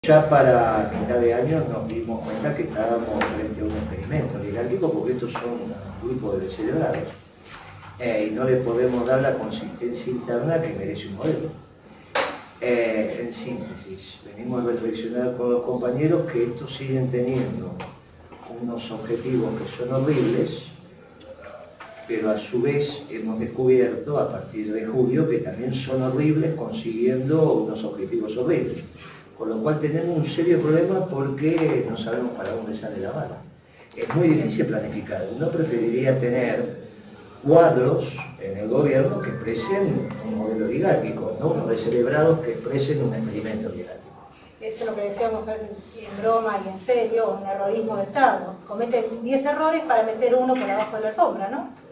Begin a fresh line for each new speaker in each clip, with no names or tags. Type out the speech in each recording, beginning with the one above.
Ya para mitad de año nos dimos cuenta que estábamos frente a un experimento oligárquico, porque estos son un grupo de descerebrados y no le podemos dar la consistencia interna que merece un modelo. En síntesis, venimos a reflexionar con los compañeros que estos siguen teniendo unos objetivos que son horribles, pero a su vez hemos descubierto a partir de julio que también son horribles consiguiendo unos objetivos horribles. Con lo cual tenemos un serio problema porque no sabemos para dónde sale la bala. Es muy difícil planificar. Uno preferiría tener cuadros en el gobierno que expresen un modelo oligárquico, no unos descerebrados que expresen un experimento oligárquico.
Eso es lo que decíamos a veces en broma y en serio, un errorismo de Estado. Cometen 10 errores para meter uno por abajo de la alfombra, ¿no?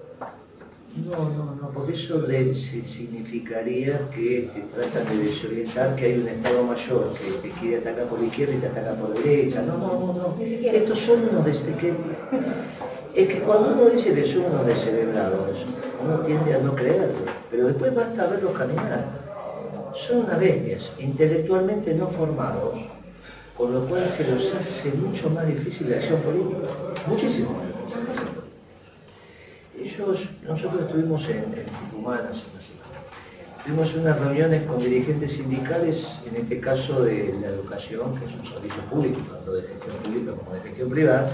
No, porque eso significaría que te tratan de desorientar, que hay un Estado mayor que te quiere atacar por la izquierda y te ataca por la derecha. No.
Ni siquiera.
Estos son unos es que cuando uno dice que son unos descerebrados, uno tiende a no creerlo, pero después basta verlos caminar. Son unas bestias, intelectualmente no formados, con lo cual se los hace mucho más difícil la acción política. Muchísimo más difícil. Nosotros estuvimos en Tucumán hace una semana. Tuvimos unas reuniones con dirigentes sindicales, en este caso de la educación, que es un servicio público, tanto de gestión pública como de gestión privada,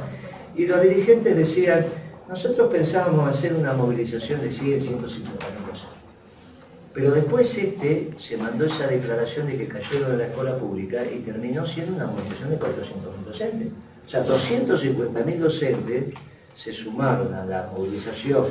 y los dirigentes decían, nosotros pensábamos hacer una movilización de 100, 150.000 personas. Pero después se mandó esa declaración de que cayeron en la escuela pública y terminó siendo una movilización de 400.000 docentes. O sea, 250.000 docentes se sumaron a la movilización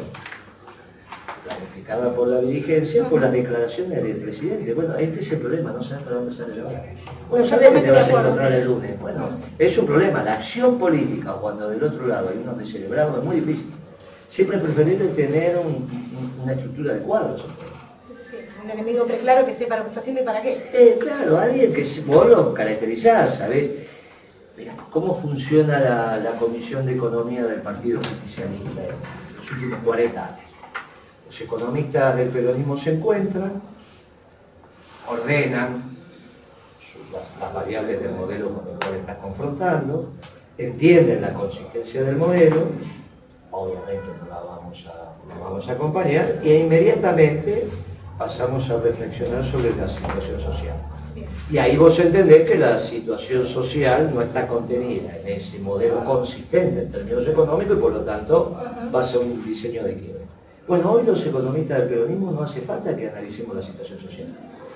planificada por la dirigencia por las declaraciones del presidente. Bueno, este es el problema, no sabes para dónde sale la bala. Bueno, sabes que te vas a encontrar el lunes. Bueno, es un problema. La acción política, cuando del otro lado hay unos descerebrados, es muy difícil. Siempre es preferible tener una estructura de cuadros.
Sí. Un enemigo claro que sepa lo que está haciendo y para qué.
Sí, claro, alguien que vos lo caracterizás, ¿sabés? Mira, ¿cómo funciona la Comisión de Economía del Partido Justicialista en los últimos 40 años? Los economistas del peronismo se encuentran, ordenan las variables del modelo con el cual están confrontando, entienden la consistencia del modelo, obviamente no la vamos a acompañar, e inmediatamente pasamos a reflexionar sobre la situación social. Y ahí vos entendés que la situación social no está contenida en ese modelo consistente en términos económicos y por lo tanto va a ser un diseño de quiebre. Bueno, hoy los economistas del peronismo no hace falta que analicemos la situación social.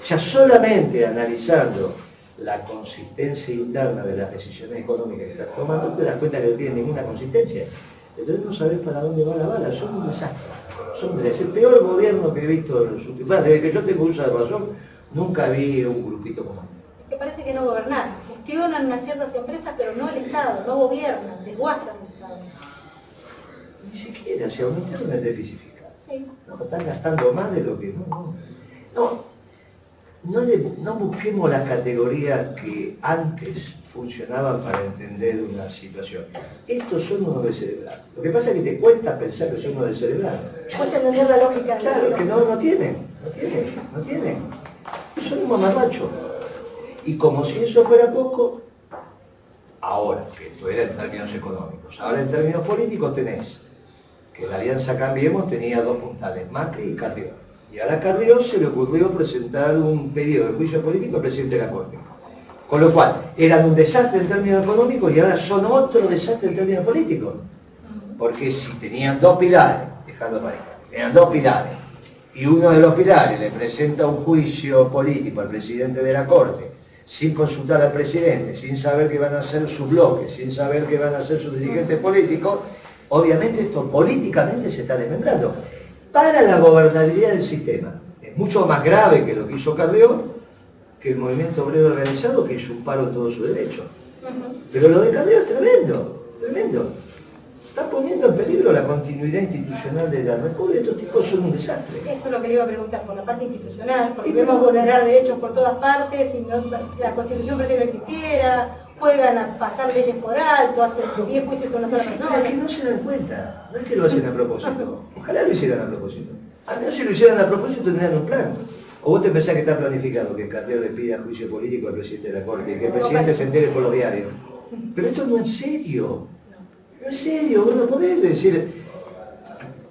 Ya solamente analizando la consistencia interna de las decisiones económicas que estás tomando, te das cuenta que no tienen ninguna consistencia. Entonces no sabés para dónde va la bala, son un desastre. Es el peor gobierno que he visto en los últimos. Desde que yo tengo uso de razón, nunca vi un grupito como este.
Es que parece que no gobernan. Gestionan unas ciertas empresas, pero no el Estado, no gobiernan, desguazan el Estado.
Ni siquiera se aumentaron el déficit fiscal.
Sí.
No, están gastando más de lo que... No busquemos las categorías que antes funcionaban para entender una situación. Estos son unos descerebrados. Lo que pasa es que te cuesta pensar que son unos descerebrados.
Cuesta entender la lógica.
Claro, que no tienen. Son un mamarracho. Y como si eso fuera poco, ahora, que esto era en términos económicos, ahora en términos políticos tenés que la Alianza Cambiemos tenía dos puntales, Macri y Carrió. Y ahora a Carrió se le ocurrió presentar un pedido de juicio político al presidente de la Corte. Con lo cual, eran un desastre en términos económicos y ahora son otro desastre en términos políticos. Porque si tenían dos pilares, dejando para ahí, tenían dos pilares, y uno de los pilares le presenta un juicio político al presidente de la Corte, sin consultar al presidente, sin saber qué van a hacer sus bloques, sin saber qué van a hacer sus dirigentes políticos, obviamente esto políticamente se está desmembrando. Para la gobernabilidad del sistema, es mucho más grave que lo que hizo Carrió, que el movimiento obrero organizado, que hizo un paro en todo su derecho. Pero lo de Carrió es tremendo. Está poniendo en peligro la continuidad institucional de la República. Estos tipos son un desastre.
Eso es lo que le iba a preguntar, por la parte institucional, porque vemos vulnerar derechos por todas partes, y la Constitución parece que no existiera, juegan a pasar leyes por alto, hacen 10 juicios a una sola persona.
Es que no se dan cuenta, no es que lo hacen a propósito. Ojalá lo hicieran a propósito. Al menos si lo hicieran a propósito tendrían un plan. ¿O vos te pensás que está planificado que Carrió le pida juicio político al presidente de la Corte y que el presidente se entere por los diarios? Pero esto no es serio. No es serio, vos no podés decir...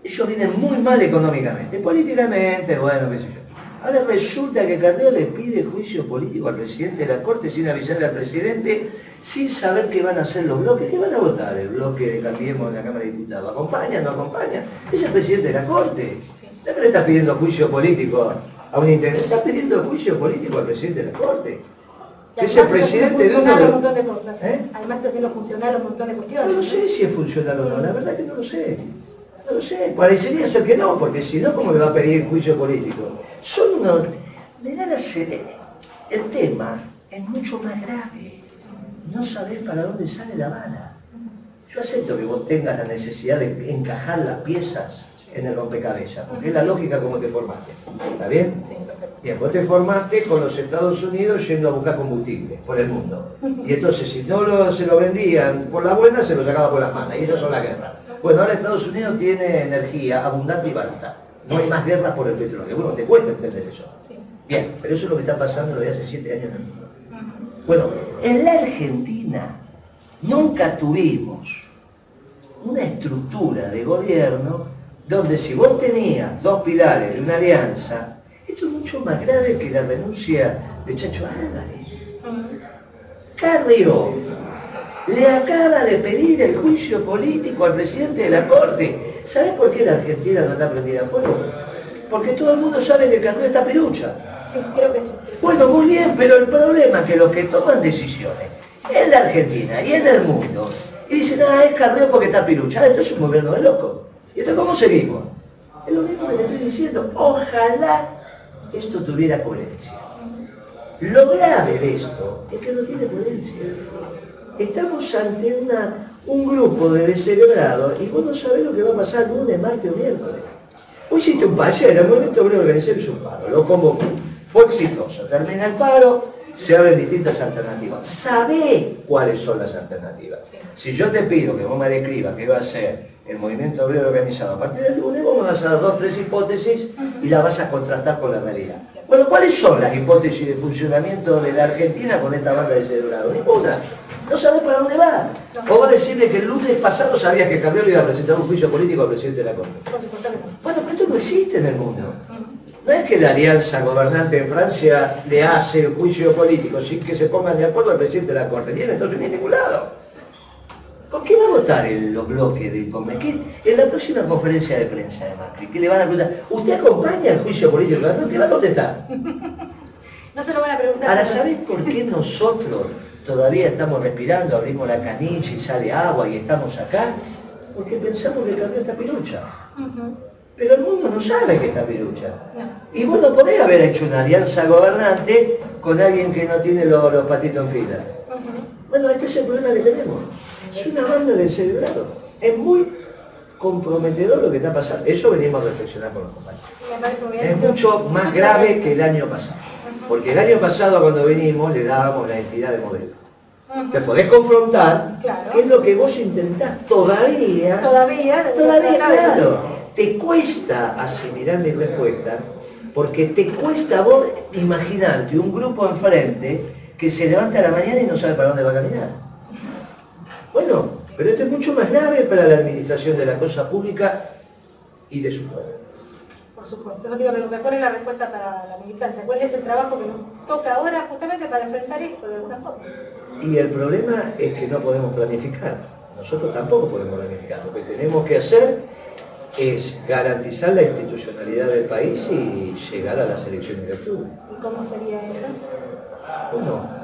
Ellos vienen muy mal económicamente, políticamente, bueno, qué sé yo. Ahora resulta que Carrió le pide juicio político al presidente de la Corte sin avisarle al presidente, sin saber qué van a hacer los bloques. ¿Qué van a votar? El bloque de Cambiemos en la Cámara de Diputados. ¿Acompaña o no acompaña? Es el presidente de la Corte. ¿No le está pidiendo juicio político a un intendente? Está pidiendo juicio político al presidente de la Corte. Que es el presidente de uno de
un montón de cosas. Además está haciendo funcionar un montón de cuestiones.
No sé si es funcional o no, la verdad que no lo sé. No lo sé, parecería ser que no, porque si no, ¿cómo le va a pedir juicio político? Son unos... El tema es mucho más grave. No sabés para dónde sale la bala. Yo acepto que vos tengas la necesidad de encajar las piezas en el rompecabezas, porque es la lógica como te formaste. ¿Está bien?
Sí, perfecto.
Bien, vos te formaste con los Estados Unidos yendo a buscar combustible por el mundo. Y entonces, si no se lo vendían por la buena, se lo sacaba por las manos. Y esas son las guerras. Bueno, ahora Estados Unidos tiene energía abundante y barata. No hay más guerras por el petróleo. Bueno, te cuesta entender eso.
Sí.
Bien, pero eso es lo que está pasando desde hace 7 años en el mundo. Bueno, en la Argentina nunca tuvimos una estructura de gobierno donde si vos tenías 2 pilares de una alianza, esto es mucho más grave que la renuncia de Chacho Álvarez. Carrió le acaba de pedir el juicio político al presidente de la Corte. ¿Sabés por qué la Argentina no está prendida a fuego? Porque todo el mundo sabe que Carrió está pirucha.
Sí, creo que sí.
Bueno, muy bien, pero el problema es que los que toman decisiones en la Argentina y en el mundo, y dicen, es Carrió porque está pirucha, esto es un gobierno de locos. ¿Y entonces cómo seguimos? Es lo mismo que te estoy diciendo, ojalá esto tuviera coherencia. Lo grave de esto es que no tiene coherencia. Estamos ante un grupo de descerebrados y vos no sabés lo que va a pasar lunes, martes o miércoles. Hoy hiciste un paro, el movimiento obrero organizado hizo un paro, lo convocó, fue exitoso, termina el paro, se abren distintas alternativas. Sabés cuáles son las alternativas.
Sí.
Si yo te pido que vos me describas qué va a ser el movimiento obrero organizado a partir del lunes, vos me vas a dar 2 o 3 hipótesis y las vas a contrastar con la realidad. Bueno, ¿cuáles son las hipótesis de funcionamiento de la Argentina con esta banda de descerebrados? Ninguna. No sabés para dónde va. O vas a decirle que el lunes pasado sabías que Carrió le iba a presentar un juicio político al presidente de la Corte. Bueno, pero esto no existe en el mundo. No es que la alianza gobernante en Francia le hace el juicio político sin que se pongan de acuerdo al presidente de la Corte. Ni en Estados Unidos ni en ningún lado. ¿Con qué va a votar los bloques del Congreso? En la próxima conferencia de prensa de Macri, ¿qué le van a preguntar? ¿Usted acompaña el juicio político? ¿Qué va a contestar?
No se lo van a preguntar.
Ahora, ¿sabés por qué nosotros todavía estamos respirando, abrimos la canilla y sale agua y estamos acá? Porque pensamos que Carrió está pirucha. Pero el mundo no sabe que está pirucha.
No.
Y vos no podés haber hecho una alianza gobernante con alguien que no tiene los patitos en fila. Bueno, este es el problema que tenemos. Es una banda de descerebrados. Es muy comprometedor lo que está pasando. Eso venimos a reflexionar con los compañeros.
Me parece muy bien.
Es mucho más grave que el año pasado. Porque el año pasado cuando venimos le dábamos la entidad de modelo. Te podés confrontar,
Claro.
que es lo que vos intentás todavía,
Todavía,
claro. Te cuesta asimilar mi respuesta, porque te cuesta a vos imaginarte un grupo enfrente que se levanta a la mañana y no sabe para dónde va a caminar. Bueno, pero esto es mucho más grave para la administración de la cosa pública y de su pueblo.
Por supuesto. Eso te iba a preguntar, ¿cuál es la respuesta para la militancia? ¿Cuál es el trabajo que nos toca ahora justamente para enfrentar esto de alguna forma?
Y el problema es que no podemos planificar. Nosotros tampoco podemos planificar. Lo que tenemos que hacer es garantizar la institucionalidad del país y llegar a las elecciones de octubre.
¿Y cómo sería eso?
Bueno,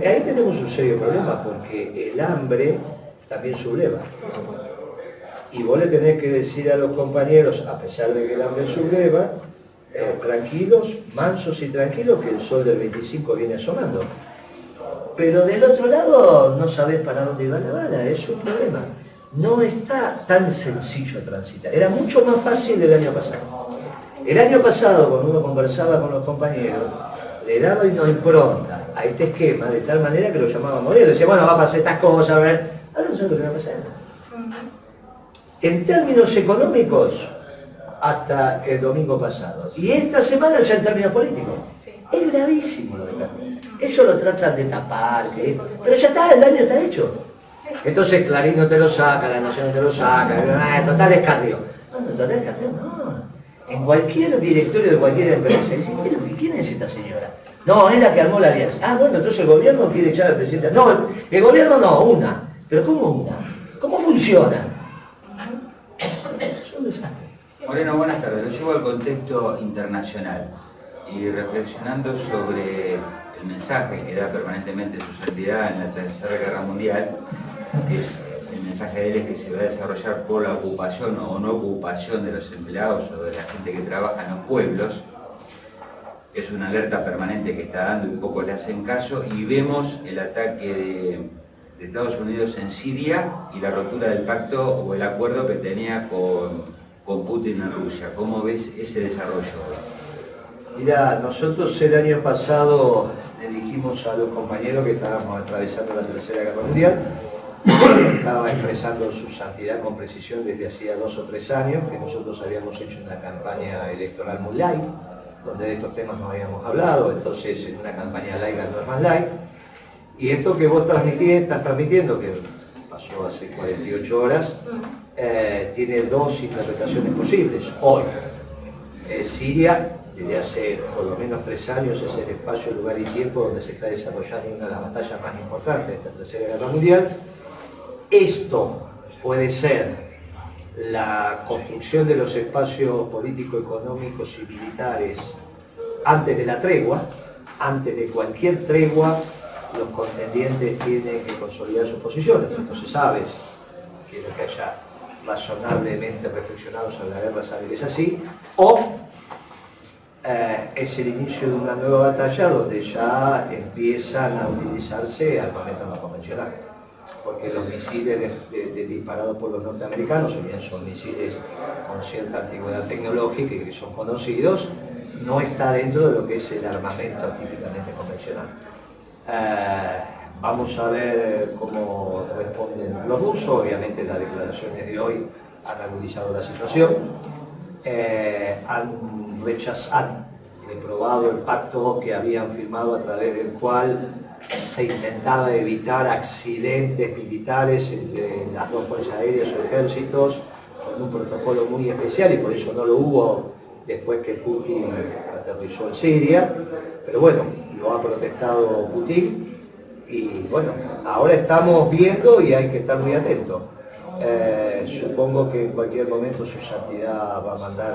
ahí tenemos un serio problema porque el hambre también subleva.
Por supuesto.
Y vos le tenés que decir a los compañeros, a pesar de que el hambre subleva, tranquilos, mansos y tranquilos, que el sol del 25 viene asomando. Pero del otro lado no sabés para dónde va la bala, es un problema. No está tan sencillo transitar. Era mucho más fácil el año pasado. El año pasado, cuando uno conversaba con los compañeros, le daba una impronta a este esquema de tal manera que lo llamaba modelo. Decía, bueno, va a pasar estas cosas, a ver. Ahora no sé lo que va a pasar. En términos económicos, hasta el domingo pasado. Y esta semana ya en términos políticos.
Sí.
Es gravísimo lo de Clarín. Ellos lo tratan de tapar, ¿sí? Pero ya está, el daño está hecho.
Sí.
Entonces Clarín no te lo saca, La Nación no te lo saca, total escarnio. No, total escarnio no. En cualquier directorio de cualquier empresa, dicen, ¿quién es esta señora? No, es la que armó la alianza. Ah, bueno, entonces el gobierno quiere echar al presidente. No, el gobierno no, una. ¿Pero cómo una? ¿Cómo funciona? Es un desastre.
Moreno, buenas tardes. Lo llevo al contexto internacional y reflexionando sobre el mensaje que da permanentemente su santidad en la Tercera Guerra Mundial, que es el mensaje de él es que se va a desarrollar por la ocupación o no ocupación de los empleados o de la gente que trabaja en los pueblos. Es una alerta permanente que está dando y pocos le hacen caso, y vemos el ataque de Estados Unidos en Siria y la rotura del pacto o el acuerdo que tenía con Putin en Rusia. ¿Cómo ves ese desarrollo?
Mira, nosotros el año pasado le dijimos a los compañeros que estábamos atravesando la Tercera Guerra Mundial, estaba expresando su santidad con precisión desde hacía 2 o 3 años, que nosotros habíamos hecho una campaña electoral muy light, donde de estos temas no habíamos hablado, entonces en una campaña light no es más light. Y esto que vos estás transmitiendo, que pasó hace 48 horas, tiene 2 interpretaciones posibles. Hoy, Siria, desde hace por lo menos 3 años, es el espacio, lugar y tiempo donde se está desarrollando una de las batallas más importantes de esta Tercera Guerra Mundial. Esto puede ser la construcción de los espacios políticos, económicos y militares antes de la tregua. Antes de cualquier tregua, los contendientes tienen que consolidar sus posiciones. Entonces sabes, quiero que haya razonablemente reflexionado sobre la guerra, sabe que es así, o es el inicio de una nueva batalla donde ya empiezan a utilizarse armamento no convencional. Porque los misiles disparados por los norteamericanos, si bien son misiles con cierta antigüedad tecnológica y que son conocidos, no está dentro de lo que es el armamento típicamente convencional. Vamos a ver cómo responden los rusos. Obviamente las declaraciones de hoy han agudizado la situación. Han reprobado el pacto que habían firmado, a través del cual se intentaba evitar accidentes militares entre las 2 fuerzas aéreas o ejércitos, con un protocolo muy especial, y por eso no lo hubo después que Putin aterrizó en Siria. Pero bueno, lo ha protestado Putin, y bueno, ahora estamos viendo y hay que estar muy atentos. Supongo que en cualquier momento su santidad va a mandar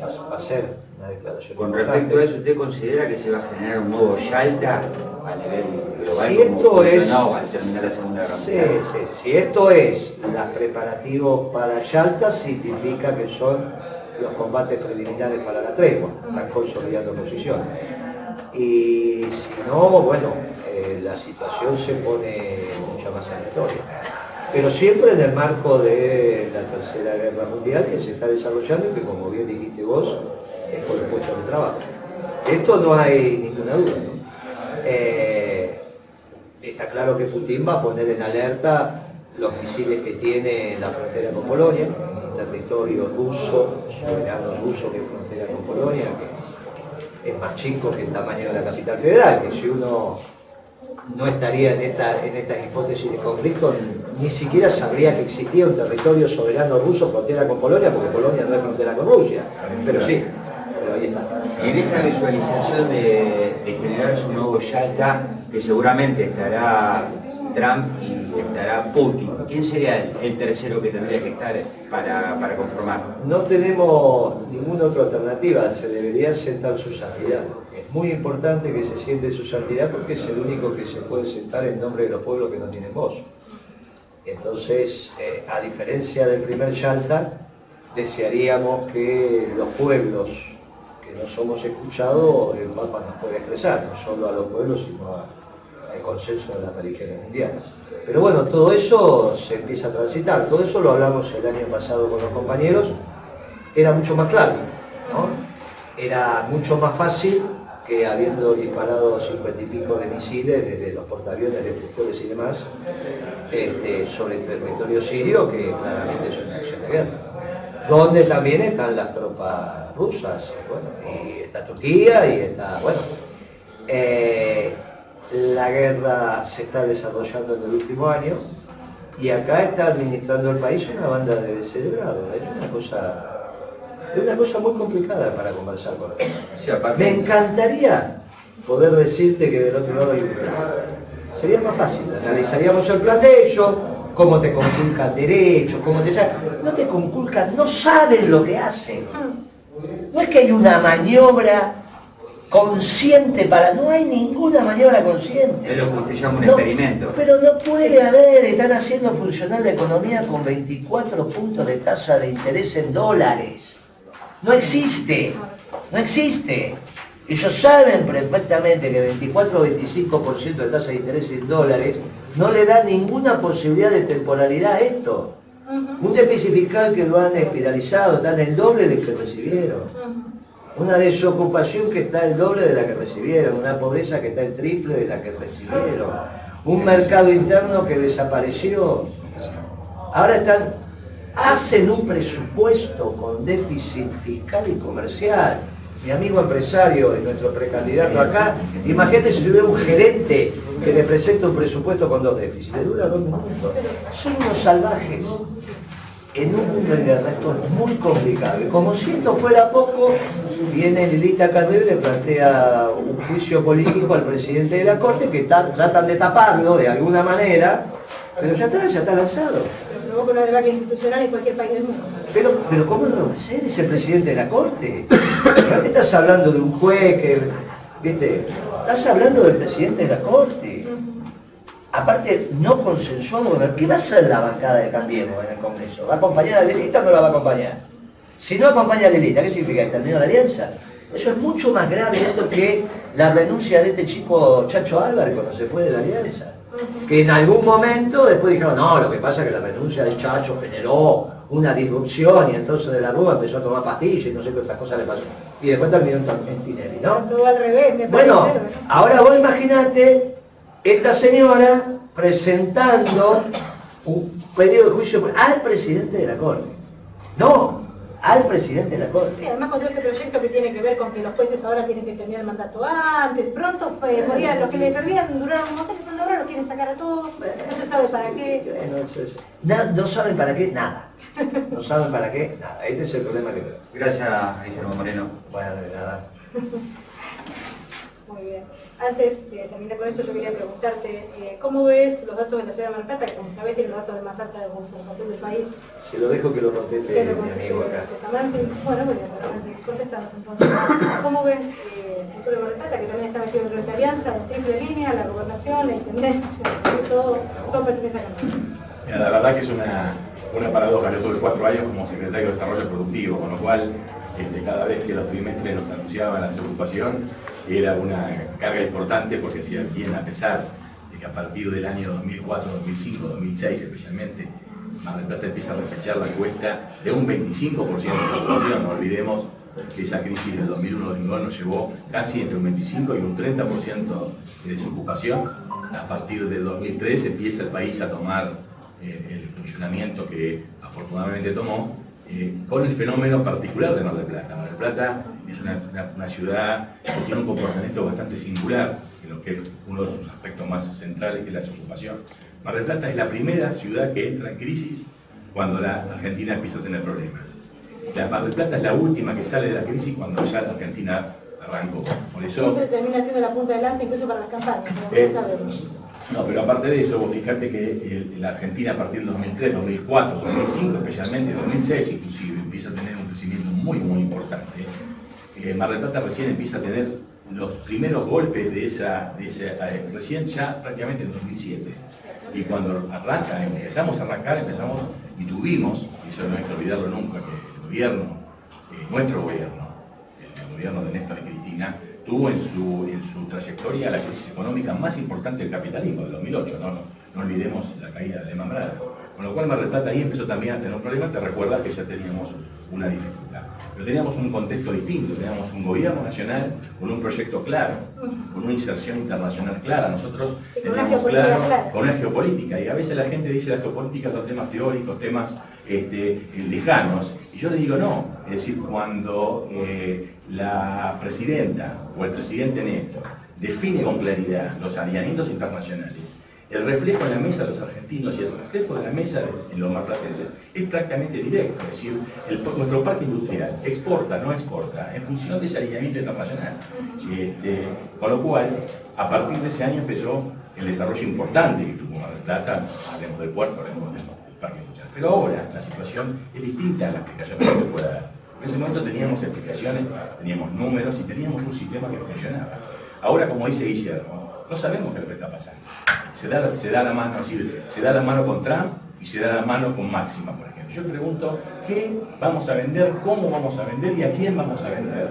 va a hacer una declaración.
Con respecto a eso, ¿usted considera que se va a generar un nuevo Yalta a nivel global?
Si esto es,
al terminar la Segunda Guerra Mundial?
si esto es los preparativos para Yalta, significa que son los combates preliminares para la tregua, están consolidando posiciones. Y si no, bueno, la situación se pone mucho más aleatoria. Pero siempre en el marco de la Tercera Guerra Mundial, que se está desarrollando y que, como bien dijiste vos, es por el puesto de trabajo. Esto no hay ninguna duda, ¿no? Está claro que Putin va a poner en alerta los misiles que tiene en la frontera con Polonia, un territorio ruso, soberano ruso, que es frontera con Polonia, que es más chico que el tamaño de la capital federal, que si uno no estaría en estas hipótesis de conflicto, ni siquiera sabría que existía un territorio soberano ruso frontera con Polonia, porque Polonia no es frontera con Rusia, pero sí, pero ahí está.
Y en esa visualización de generarse un nuevo Yalta, que seguramente estará Trump y estará Putin, ¿quién sería el tercero que tendría que estar para conformar?
No tenemos ninguna otra alternativa, se debería sentar su santidad. Es muy importante que se siente su santidad, porque es el único que se puede sentar en nombre de los pueblos que no tienen voz. Entonces, a diferencia del primer Yalta, desearíamos que los pueblos que no somos escuchados, el Papa nos pueda expresar, no solo a los pueblos, sino al consenso de las religiones mundiales. Pero bueno, todo eso se empieza a transitar, todo eso lo hablamos el año pasado con los compañeros, era mucho más claro, ¿no? Era mucho más fácil que, habiendo disparado 50 y pico de misiles desde los portaaviones, destructores y demás, sobre el territorio sirio, que claramente es una acción de guerra. donde también están las tropas rusas, bueno, y está Turquía y está, bueno, la guerra se está desarrollando en el último año y acá está administrando el país una banda de descerebrados. Es una cosa muy complicada para conversar con ellos.
Sí, aparte,
Me encantaría poder decirte que del otro lado hay un plan. Sería más fácil, analizaríamos el plan de ellos, cómo te conculcan derechos, cómo te sacan. No te conculcan, no saben lo que hacen. No es que hay una maniobra consciente no hay ninguna maniobra consciente.
es lo que usted llama un experimento.
Pero no puede haber, están haciendo funcionar la economía con 24 puntos de tasa de interés en dólares. No existe, no existe. Ellos saben perfectamente que 24 o 25% de tasa de interés en dólares no le da ninguna posibilidad de temporalidad a esto. Un déficit fiscal que lo han espiralizado, está en el doble de que recibieron. Una desocupación que está el doble de la que recibieron, una pobreza que está el triple de la que recibieron, un mercado interno que desapareció. Ahora hacen un presupuesto con déficit fiscal y comercial. Mi amigo empresario y nuestro precandidato acá, imagínate si tuviera un gerente que le presenta un presupuesto con 2 déficits, le dura 2 minutos. Son unos salvajes. En un mundo en guerra esto es muy complicado. Y como si esto fuera poco, viene Lilita Carrillo y le plantea un juicio político al presidente de la Corte que tratan de taparlo de alguna manera, pero ya está lanzado.
Pero provoca una debacle institucional en cualquier país del mundo.
Pero ¿cómo no va a ser? Es el presidente de la Corte. No estás hablando de un juez que, ¿viste? Estás hablando del presidente de la Corte. Aparte, no consensuado con el... ¿Qué va a hacer la bancada de Cambiemos en el Congreso? ¿Va a acompañar a Lilita o no la va a acompañar? Si no acompaña a Lilita, ¿qué significa? ¿Que terminó la alianza? Eso es mucho más grave esto que la renuncia de este chico Chacho Álvarez cuando se fue de la alianza. Que en algún momento después dijeron, no, lo que pasa es que la renuncia del Chacho generó una disrupción y entonces de la Rúa empezó a tomar pastillas y no sé qué otras cosas le pasó. Y después terminó en Tinelli, ¿no?
Todo al revés, me parece.
Bueno, ahora vos imaginate esta señora presentando un pedido de juicio al presidente de la Corte. No, al presidente de la Corte.
Sí, además con todo este proyecto que tiene que ver con que los jueces ahora tienen que terminar el mandato antes, pronto podían, los que les servían duraron un montón, pero ahora los quieren sacar a todos, no se sabe para qué.
No saben para qué, nada. No saben para qué, nada. Este es el problema que tenemos.
Gracias, Guillermo Moreno.
Bueno, de nada.
Muy bien. Antes de terminar con esto, yo quería preguntarte, ¿cómo ves los datos de la ciudad de Mar del Plata, que como sabés tiene los datos de más alta de concentración del país?
Se lo dejo que lo conteste mi amigo acá.
Bueno, contestamos entonces. ¿Cómo ves el futuro de Mar del Plata, que también está metido dentro de esta alianza, la triple línea, la gobernación, la intendencia, todo pertenece a Cambiemos?
La verdad que es una paradoja. Yo tuve 4 años como secretario de Desarrollo Productivo, con lo cual cada vez que los trimestres nos anunciaban la desocupación era una carga importante, porque si alguien, a pesar de que a partir del año 2004, 2005, 2006 especialmente, Mar del Plata empieza a repechar la cuesta de un 25% de ocupación, no olvidemos que esa crisis del 2001-2002 nos llevó casi entre un 25 y un 30% de desocupación. A partir del 2003 empieza el país a tomar el funcionamiento que afortunadamente tomó, con el fenómeno particular de Mar del Plata. Mar del Plata es una ciudad que tiene un comportamiento bastante singular, en lo que es uno de sus aspectos más centrales, que es la desocupación. Mar del Plata es la primera ciudad que entra en crisis cuando la Argentina empieza a tener problemas. Mar del Plata es la última que sale de la crisis cuando ya la Argentina arrancó. Por eso,
siempre termina siendo la punta de lanza incluso para las campañas, como ya sabemos.
No, pero aparte de eso, vos fijate que la Argentina a partir del 2003, 2004, 2005 especialmente, 2006 inclusive, empieza a tener un crecimiento muy importante. Mar del Plata recién empieza a tener los primeros golpes de esa recién ya prácticamente en 2007. Y cuando empezamos a arrancar y tuvimos, y eso no hay que olvidarlo nunca, que el gobierno, nuestro gobierno, el gobierno de Néstor y Cristina, tuvo en su trayectoria la crisis económica más importante del capitalismo, del 2008, no olvidemos la caída de Lehman Brothers. Con lo cual Mar del Plata ahí empezó también a tener un problema. Te recuerdas que ya teníamos una dificultad. Pero teníamos un contexto distinto, teníamos un gobierno nacional con un proyecto claro, con una inserción internacional clara. Nosotros teníamos claro, con una geopolítica, y a veces la gente dice la geopolítica son temas teóricos, temas lejanos, y yo le digo no. Es decir, cuando la presidenta o el presidente Néstor define con claridad los alineamientos internacionales, el reflejo en la mesa de los argentinos y el reflejo en la mesa de los marplatenses es prácticamente directo. Es decir, nuestro parque industrial exporta, no exporta, en función de ese alineamiento internacional. Con lo cual, a partir de ese año empezó el desarrollo importante que tuvo Mar del Plata. Hablemos del puerto, hablemos del parque industrial. Pero ahora la situación es distinta a la explicación que se pueda dar. En ese momento teníamos explicaciones, teníamos números y teníamos un sistema que funcionaba. Ahora, como dice Guillermo, no sabemos qué es lo que está pasando. Se da la mano, es decir, se da la mano con Trump y se da la mano con Máxima, por ejemplo. Yo pregunto, ¿qué vamos a vender? ¿Cómo vamos a vender? ¿Y a quién vamos a vender?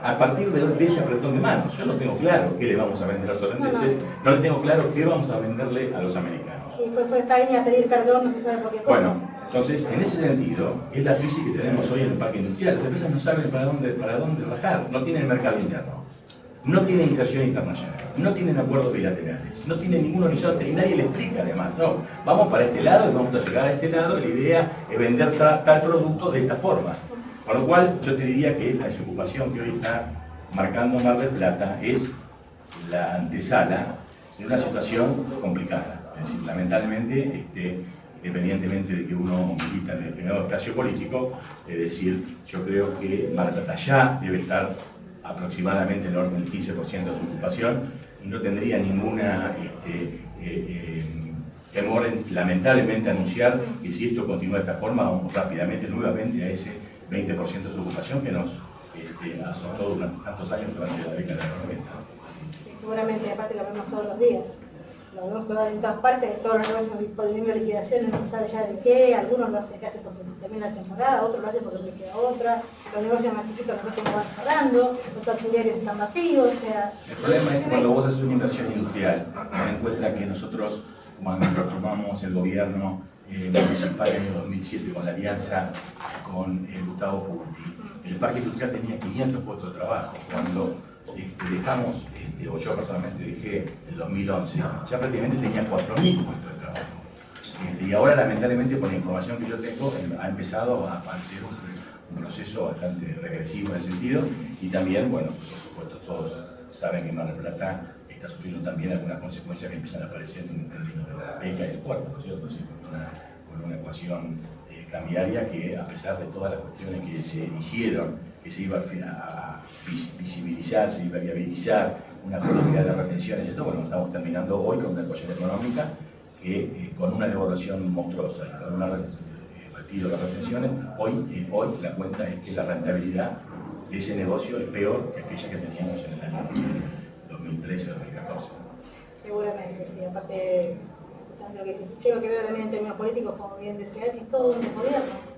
A partir de ese apretón de manos. Yo no tengo claro qué le vamos a vender a los holandeses, no le tengo claro qué vamos a venderle a los americanos.
Sí, fue España a pedir perdón, no se sabe por qué cosa.
Bueno, entonces, en ese sentido, es la crisis que tenemos hoy en el parque industrial. Las empresas no saben para dónde rajar, no tienen mercado interno. No tienen inserción internacional, no tienen acuerdos bilaterales, no tienen ningún horizonte y nadie le explica además, no, vamos para este lado y vamos a llegar a este lado y la idea es vender tal producto de esta forma. Con lo cual yo te diría que la desocupación que hoy está marcando Mar del Plata es la antesala de una situación complicada. Es decir, lamentablemente, independientemente de que uno milita en determinado espacio político, es decir, yo creo que Mar del Plata ya debe estar aproximadamente en el orden del 15% de su ocupación, y no tendría ninguna temor en lamentablemente anunciar que si esto continúa de esta forma, vamos rápidamente nuevamente a ese 20% de su ocupación que nos azotó durante tantos años durante la década de los 90.
Sí, seguramente, aparte lo vemos todos los días. Lo vemos en todas partes, todos los negocios poniendo liquidaciones, no se sabe ya de qué, algunos lo hacen porque termina la temporada, otros lo hacen porque les queda otra, los negocios más chiquitos los ven como van cerrando, los alquileres están vacíos, o sea...
El problema es cuando vos haces una inversión industrial, ten en cuenta que nosotros, cuando tomamos el gobierno municipal en el 2007 con la alianza con Gustavo Punti, el parque industrial tenía 500 puestos de trabajo. Cuando dejamos, o yo personalmente dejé el 2011, ya prácticamente tenía 4.000 puestos de trabajo. Y ahora, lamentablemente, por la información que yo tengo, ha empezado a aparecer un proceso bastante regresivo en ese sentido, y también, bueno, por supuesto, todos saben que Mar del Plata está sufriendo también algunas consecuencias que empiezan a aparecer en términos de la beca y el puerto, ¿no es cierto? Con una ecuación cambiaria que, a pesar de todas las cuestiones que se dijeron, que se iba a visibilizar, se iba a viabilizar una política de retenciones y todo, bueno, estamos terminando hoy con una ecuación económica que con una devaluación monstruosa y con un retiro de las retenciones, hoy la cuenta es que la rentabilidad de ese negocio es peor que aquella que teníamos en el año 2013-2014.
Seguramente, sí, aparte, lo que yo lo que veo también en términos políticos, como bien decía, es todo un desgobierno.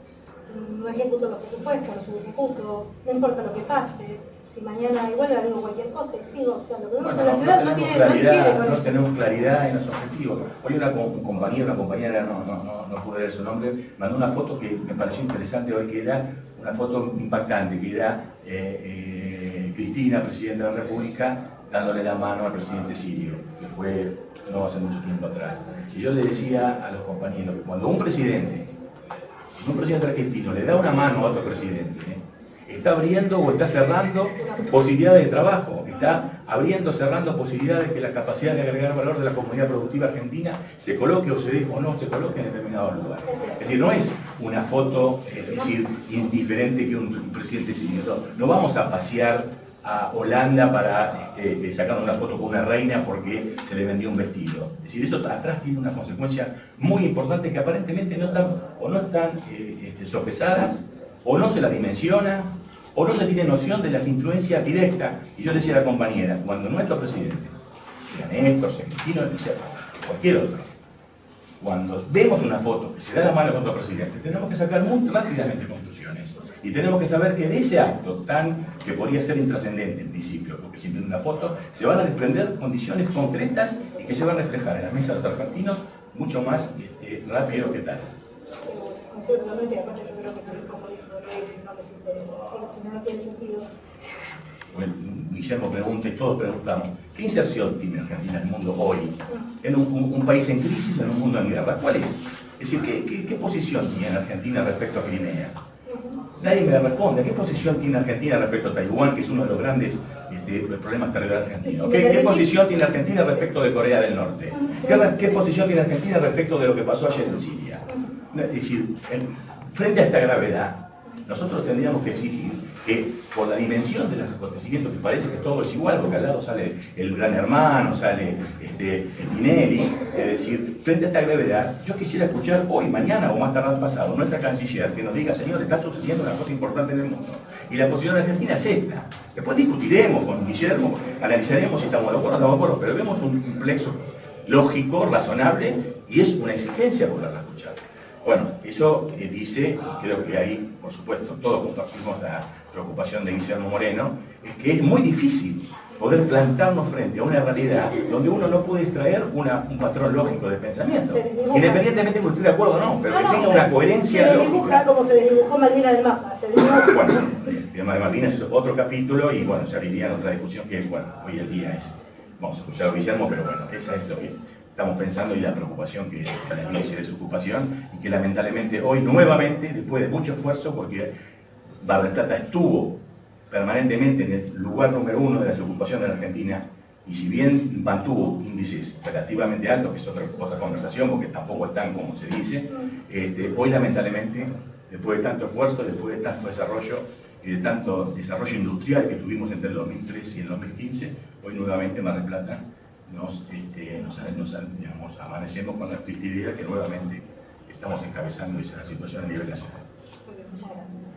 No ejecuto los presupuestos, los subejecuto, no importa lo que pase. Si mañana igual le digo cualquier cosa y sigo, o sea, lo que vemos en la ciudad no tiene claridad.
No tenemos claridad en los objetivos. Hoy una compañera, no pude leer su nombre, mandó una foto que me pareció interesante hoy, que era una foto impactante, que era Cristina, presidenta de la República, dándole la mano al presidente sirio, que fue no hace mucho tiempo atrás. Y yo le decía a los compañeros que cuando un presidente argentino le da una mano a otro presidente, está abriendo o está cerrando posibilidades de trabajo, está abriendo o cerrando posibilidades de que la capacidad de agregar valor de la comunidad productiva argentina se coloque o no se coloque en determinado lugar. Es decir, no es una foto, indiferente que un presidente sirio. No vamos a pasear a Holanda para sacar una foto con una reina porque se le vendió un vestido. Es decir, eso atrás tiene una consecuencia muy importante que aparentemente no están sopesadas, o no se la dimensiona, o no se tiene noción de las influencias directas. Y yo decía a la compañera, cuando nuestro presidente, sea Néstor, sea Cristina, sea cualquier otro, cuando vemos una foto que se da la mano con otro presidente, tenemos que sacar muy rápidamente conclusiones. Y tenemos que saber que de ese acto que podría ser intrascendente en principio, porque siempre en una foto, se van a desprender condiciones concretas y que se van a reflejar en la mesa de los argentinos mucho más rápido, ¿qué tal?
Seguro, coincido totalmente, aparte yo creo que como dijo Rey, no les interesa, porque si no, no tiene sentido.
Bueno, Guillermo pregunta y todos preguntamos, ¿qué inserción tiene Argentina en el mundo hoy? En un país en crisis, en un mundo en guerra. ¿Cuál es? Es decir, ¿qué posición tiene Argentina respecto a Crimea? Nadie me responde. ¿Qué posición tiene Argentina respecto a Taiwán, que es uno de los grandes problemas territoriales argentinos? ¿Qué posición tiene Argentina respecto de Corea del Norte? ¿Qué posición tiene Argentina respecto de lo que pasó ayer en Siria? Es decir, frente a esta gravedad, nosotros tendríamos que exigir que por la dimensión de los acontecimientos, que parece que todo es igual, porque al lado sale el Gran Hermano, sale el Tinelli, es decir, frente a esta gravedad, yo quisiera escuchar hoy, mañana o más tarde pasado, nuestra canciller que nos diga, señor, está sucediendo una cosa importante en el mundo. Y la posición argentina es esta. Después discutiremos con Guillermo, analizaremos si estamos de acuerdo o no estamos de acuerdo, pero vemos un plexo lógico, razonable, y es una exigencia poderla escuchar. Bueno, eso dice, creo que ahí, por supuesto, todos compartimos la preocupación de Guillermo Moreno, es que es muy difícil poder plantarnos frente a una realidad donde uno no puede extraer un patrón lógico de pensamiento, independientemente de que esté de acuerdo o no, pero que tenga una coherencia
lógica. Se
lógica.
como se desdibujó Malvinas del mapa.
Bueno, el tema de Malvinas es otro capítulo y bueno, se abriría en otra discusión que, bueno, hoy el día es, vamos a escuchar a Guillermo, pero bueno, esa es lo que estamos pensando y la preocupación que la iglesia de su ocupación y que lamentablemente hoy nuevamente, después de mucho esfuerzo, porque Mar del Plata estuvo permanentemente en el lugar número 1 de la desocupación de la Argentina y si bien mantuvo índices relativamente altos, que es otra conversación porque tampoco están como se dice, hoy lamentablemente, después de tanto esfuerzo, después de tanto desarrollo y de tanto desarrollo industrial que tuvimos entre el 2003 y el 2015, hoy nuevamente Mar del Plata digamos, amanecemos con la triste idea que nuevamente estamos encabezando esa situación a nivel nacional.
Muchas gracias.